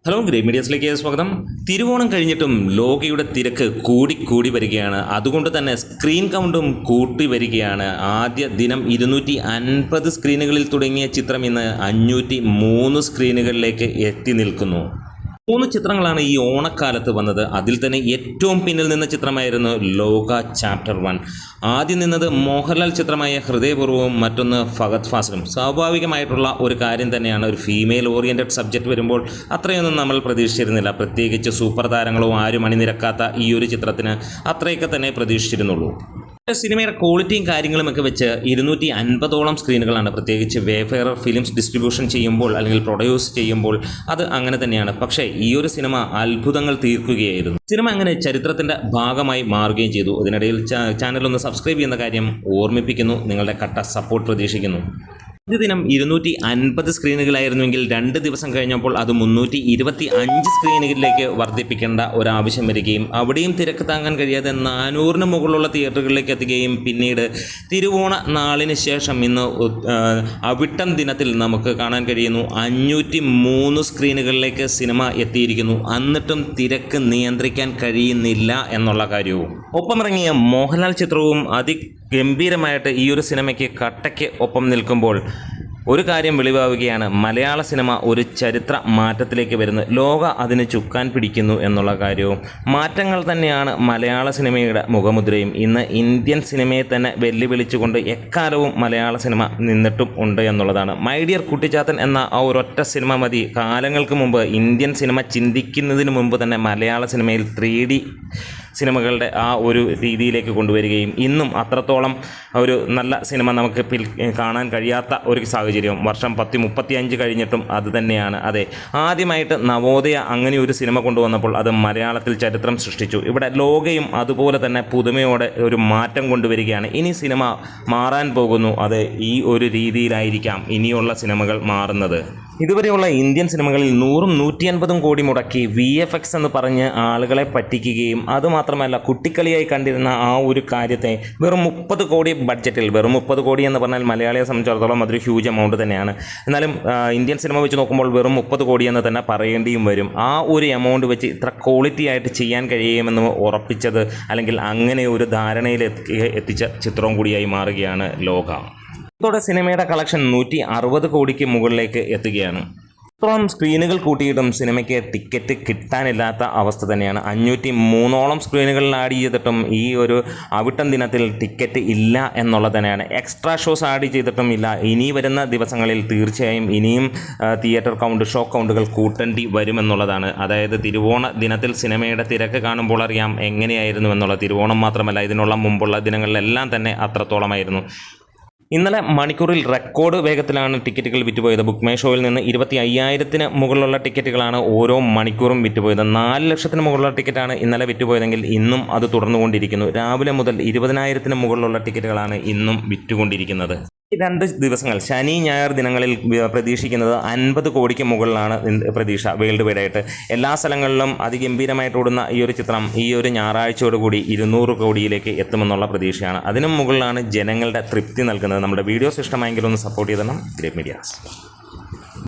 Hello great മീഡിയസിലേക്ക് സ്വാഗതം. തിരുവോണം കഴിഞ്ഞിട്ടും ലോകയുടെ തിരക്ക് കൂടി വരികയാണ്. അതുകൊണ്ട് തന്നെ സ്ക്രീൻ കൗണ്ടും കൂട്ടി വരികയാണ്. ആദ്യ ദിനം 250 സ്ക്രീനുകളിൽ തുടങ്ങിയ ചിത്രം ഇന്ന് 503 സ്ക്രീനുകളിലേക്ക് എത്തി നിൽക്കുന്നു. 3 ചിത്രങ്ങളാണ് ഈ ഓണക്കാലത്ത് വന്നത്. അതിൽ തന്നെ ഏറ്റവും പിന്നിൽ നിന്ന ചിത്രമായിരുന്നു ലോക ചാപ്റ്റർ 1. ആദ്യം നിന്നത് മോഹൻലാൽ ചിത്രമായ ഹൃദയപൂർവ്വവും മറ്റൊന്ന് ഫഹദ് ഫാസിലും. സ്വാഭാവികമായിട്ടുള്ള ഒരു കാര്യം തന്നെയാണ്. ഒരു ഫീമെയിൽ ഓറിയൻറ്റഡ് സബ്ജക്റ്റ് വരുമ്പോൾ അത്രയൊന്നും നമ്മൾ പ്രതീക്ഷിച്ചിരുന്നില്ല. പ്രത്യേകിച്ച് സൂപ്പർ താരങ്ങളോ ആരും അണിനിരക്കാത്ത ഈ ഒരു ചിത്രത്തിന് അത്രയൊക്കെ തന്നെ പ്രതീക്ഷിച്ചിരുന്നുള്ളൂ. സിനിമയുടെ ക്വാളിറ്റിയും കാര്യങ്ങളുമൊക്കെ വെച്ച് 250ഓളം സ്ക്രീനുകളാണ്. പ്രത്യേകിച്ച് വേഫെയർ ഫിലിംസ് ഡിസ്ട്രിബ്യൂഷൻ ചെയ്യുമ്പോൾ അല്ലെങ്കിൽ പ്രൊഡ്യൂസ് ചെയ്യുമ്പോൾ അത് അങ്ങനെ തന്നെയാണ്. പക്ഷേ ഈ ഒരു സിനിമ അത്ഭുതങ്ങൾ തീർക്കുകയായിരുന്നു. സിനിമ അങ്ങനെ ചരിത്രത്തിൻ്റെ ഭാഗമായി മാറുകയും ചെയ്തു. ഇതിനിടയിൽ ചാനലൊന്ന് സബ്സ്ക്രൈബ് ചെയ്യുന്ന കാര്യം ഓർമ്മിപ്പിക്കുന്നു. നിങ്ങളുടെ കട്ട സപ്പോർട്ട് പ്രതീക്ഷിക്കുന്നു. ആദ്യ ദിനം 250 സ്ക്രീനുകളായിരുന്നുവെങ്കിൽ 2 ദിവസം കഴിഞ്ഞപ്പോൾ അത് 325 സ്ക്രീനുകളിലേക്ക് വർദ്ധിപ്പിക്കേണ്ട ഒരാവശ്യം വരികയും അവിടെയും തിരക്ക് താങ്ങാൻ കഴിയാതെ 400-ന് മുകളിലുള്ള തിയേറ്ററുകളിലേക്ക് എത്തുകയും പിന്നീട് തിരുവോണ നാളിന് ശേഷം ഇന്ന് അവിട്ടം ദിനത്തിൽ നമുക്ക് കാണാൻ കഴിയുന്നു 503 സ്ക്രീനുകളിലേക്ക് സിനിമ എത്തിയിരിക്കുന്നു. എന്നിട്ടും തിരക്ക് നിയന്ത്രിക്കാൻ കഴിയുന്നില്ല എന്നുള്ള കാര്യവും. ഒപ്പമിറങ്ങിയ മോഹൻലാൽ ചിത്രവും അതിഗംഭീരമായിട്ട് ഈ ഒരു സിനിമയ്ക്ക് കട്ടയ്ക്ക് ഒപ്പം നിൽക്കുമ്പോൾ ഒരു കാര്യം വെളിവാവുകയാണ്. മലയാള സിനിമ ഒരു ചരിത്ര മാറ്റത്തിലേക്ക് വരുന്നു. ലോക അതിന് ചുക്കാൻ പിടിക്കുന്നു എന്നുള്ള കാര്യവും. മാറ്റങ്ങൾ തന്നെയാണ് മലയാള സിനിമയുടെ മുഖമുദ്രയും. ഇന്ന് ഇന്ത്യൻ സിനിമയെ തന്നെ വെല്ലുവിളിച്ചുകൊണ്ട് എക്കാലവും മലയാള സിനിമ നിന്നിട്ടും ഉണ്ട് എന്നുള്ളതാണ്. മൈ ഡിയർ കുട്ടിച്ചാത്തൻ എന്ന ആ ഒരൊറ്റ സിനിമ മതി കാലങ്ങൾക്ക് മുമ്പ് ഇന്ത്യൻ സിനിമ ചിന്തിക്കുന്നതിന് മുമ്പ് തന്നെ മലയാള സിനിമയിൽ 3D സിനിമകളുടെ ആ ഒരു രീതിയിലേക്ക് കൊണ്ടുവരികയും ഇന്നും അത്രത്തോളം ഒരു നല്ല സിനിമ നമുക്ക് കാണാൻ കഴിയാത്ത ഒരു സാഹചര്യം വർഷം 10-35 കഴിഞ്ഞിട്ടും അത് തന്നെയാണ്. അതെ, ആദ്യമായിട്ട് നവോദയ അങ്ങനെ ഒരു സിനിമ കൊണ്ടുവന്നപ്പോൾ അത് മലയാളത്തിൽ ചരിത്രം സൃഷ്ടിച്ചു. ഇവിടെ ലോകയും അതുപോലെ തന്നെ പുതുമയോടെ ഒരു മാറ്റം കൊണ്ടുവരികയാണ്. ഇനി സിനിമ മാറാൻ പോകുന്നു. അത് ഈ ഒരു രീതിയിലായിരിക്കാം ഇനിയുള്ള സിനിമകൾ മാറുന്നത്. ഇതുവരെയുള്ള ഇന്ത്യൻ സിനിമകളിൽ 100-150 കോടി മുടക്കി VFX എന്ന് പറഞ്ഞ് ആളുകളെ പറ്റിക്കുകയും അതുമാത്രമല്ല കുട്ടിക്കളിയായി കണ്ടിരുന്ന ആ ഒരു കാര്യത്തെ വെറും 30 കോടി ബഡ്ജറ്റിൽ, വെറും 30 കോടി എന്ന് പറഞ്ഞാൽ മലയാളിയെ സംബന്ധിച്ചിടത്തോളം അതൊരു ഹ്യൂജ് എമൗണ്ട് തന്നെയാണ്. എന്നാലും ഇന്ത്യൻ സിനിമ വെച്ച് നോക്കുമ്പോൾ വെറും 30 കോടി എന്ന് തന്നെ പറയേണ്ടിയും വരും. ആ ഒരു എമൗണ്ട് വെച്ച് ഇത്ര ക്വാളിറ്റി ആയിട്ട് ചെയ്യാൻ കഴിയുമെന്ന് ഉറപ്പിച്ചത് അല്ലെങ്കിൽ അങ്ങനെ ഒരു ധാരണയിൽ എത്തിച്ച ചിത്രവും കൂടിയായി മാറുകയാണ് ലോക. ഇതോടെ സിനിമയുടെ കളക്ഷൻ 160 കോടിക്ക് മുകളിലേക്ക് എത്തുകയാണ്. ഇത്രയും സ്ക്രീനുകൾ കൂട്ടിയിട്ടും സിനിമയ്ക്ക് ടിക്കറ്റ് കിട്ടാനില്ലാത്ത അവസ്ഥ തന്നെയാണ്. 503ഓളം സ്ക്രീനുകളിൽ ആഡ് ചെയ്തിട്ടും ഈ ഒരു അവിട്ടം ദിനത്തിൽ ടിക്കറ്റ് ഇല്ല എന്നുള്ളത് തന്നെയാണ്. എക്സ്ട്രാ ഷോസ് ആഡ് ചെയ്തിട്ടും ഇല്ല. ഇനി വരുന്ന ദിവസങ്ങളിൽ തീർച്ചയായും ഇനിയും തിയേറ്റർ കൗണ്ട്, ഷോ കൗണ്ടുകൾ കൂട്ടേണ്ടി വരുമെന്നുള്ളതാണ്. അതായത് തിരുവോണ ദിനത്തിൽ സിനിമയുടെ തിരക്ക് കാണുമ്പോൾ അറിയാം എങ്ങനെയായിരുന്നു എന്നുള്ളത്. തിരുവോണം മാത്രമല്ല, ഇതിനുള്ള മുമ്പുള്ള ദിനങ്ങളിലെല്ലാം തന്നെ അത്രത്തോളമായിരുന്നു. ഇന്നലെ മണിക്കൂറിൽ റെക്കോർഡ് വേഗത്തിലാണ് ടിക്കറ്റുകൾ വിറ്റുപോയത്. ബുക്ക് മൈ ഷോയിൽ നിന്ന് 25,000-ന് മുകളിലുള്ള ടിക്കറ്റുകളാണ് ഓരോ മണിക്കൂറും വിറ്റുപോയത്. 4 ലക്ഷത്തിന് മുകളിലുള്ള ടിക്കറ്റാണ് ഇന്നലെ വിറ്റുപോയതെങ്കിൽ ഇന്നും അത് തുടർന്നുകൊണ്ടിരിക്കുന്നു. രാവിലെ മുതൽ 20,000-ന് മുകളിലുള്ള ടിക്കറ്റുകളാണ് ഇന്നും വിറ്റുകൊണ്ടിരിക്കുന്നത്. ഈ 2 ദിവസങ്ങൾ ശനി ഞായർ ദിനങ്ങളിൽ പ്രതീക്ഷിക്കുന്നത് 50 കോടിക്ക് മുകളിലാണ് പ്രതീക്ഷ വേൾഡ് വൈഡായിട്ട്. എല്ലാ സ്ഥലങ്ങളിലും അതിഗംഭീരമായിട്ട് ഓടുന്ന ഈ ഒരു ചിത്രം ഈ ഒരു ഞായറാഴ്ചയോടുകൂടി 200 കോടിയിലേക്ക് എത്തുമെന്നുള്ള പ്രതീക്ഷയാണ്. അതിനും മുകളിലാണ് ജനങ്ങളുടെ തൃപ്തി നൽകുന്നത്. നമ്മുടെ വീഡിയോസ് ഇഷ്ടമായെങ്കിൽ ഒന്ന് സപ്പോർട്ട് ചെയ്തണം. Great medias.